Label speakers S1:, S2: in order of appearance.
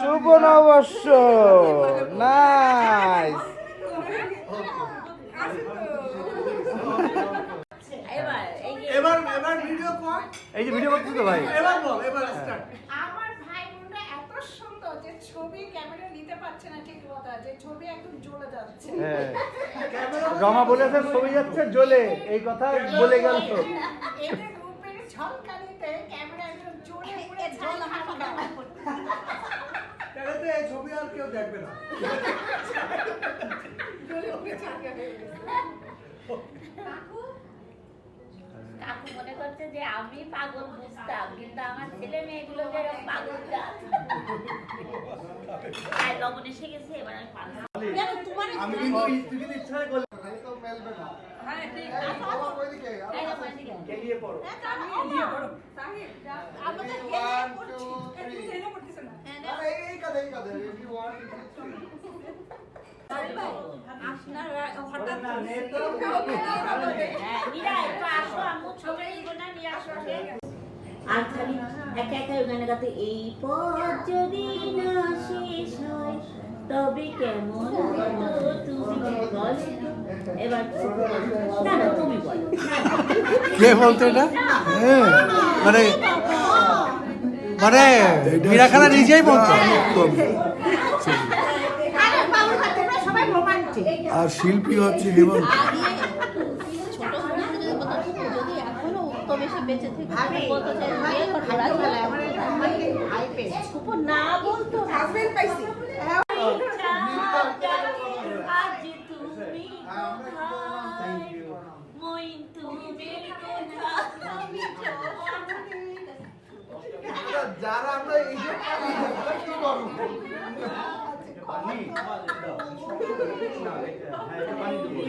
S1: শুভ নববর্ষ। নাইস।
S2: এবার ভিডিও কর।
S1: এই যে ভিডিও করছিস তো ভাই।
S2: এবার বল, এবার স্টার্ট।
S3: আমার ভাই বোনরা এত সুন্দর যে ছবি ক্যামেরা নিতে পারছে না ঠিক মতো, যে ছবি একদম জ্বলে যাচ্ছে।
S1: হ্যাঁ, রমা বলেছে ছবি যাচ্ছে জ্বলে, এই কথা বলে গেল।
S3: এতে রূপের ঝলকানিতে ক্যামেরা একদম জ্বলে পুড়ে ঝল হালকা।
S2: তাহলে তো এই ছবি আর কেউ দেখবে না।
S3: জ্বলে পুড়ে ছাড়কা হয়ে গেছে।
S4: কাকু মনে করছে যে আমি পাগল বুঝতাম, কিন্তু আমার ছেলে মেয়েগুলো যে এরকম পাগল তাই লবণ এসে গেছে। এবার আমি পাগল
S2: আমি কিন্তু ইচ্ছা করে তো মেলবে না।
S3: হ্যাঁ ঠিক
S2: বাবা ওইদিকে
S1: গেলিয়ে পড়ো।
S3: আমাদের
S2: One,
S3: করছি
S2: two,
S3: তুমি
S2: three.
S3: জেনে পড়তেছ না।
S2: এই কাদে if you want
S3: আপনারা হঠাৎ
S1: না, নেট তো
S4: হ্যাঁ, মীরা একটু আসো, আম্মু ছবি নিব না, নিয়ে আসো আগে। আর খালি একা একা গানে গাতে, এই পথ যদি না শেষ হয় তবে কেমন হতো তুমি বল। এবার না না তুমি বলো।
S2: কে বলতো এটা? মানে মীরাখানা নিজেই বলতো।
S3: সবাই রোমান্টিক।
S2: আর শিল্পী হচ্ছে হেমন্ত।
S5: ছোট যদি এখনো উত্তম এসে বেঁচে থেকে বলতো যে বিয়ে করবো
S4: উপর না বলতো
S3: হাজবেন্ড পাইছি।
S4: আজ তুমি কোথায়, মইন তুমি
S2: যারা আমরা এই যে কি করব?
S1: পানি না, এটা পানি দেবো।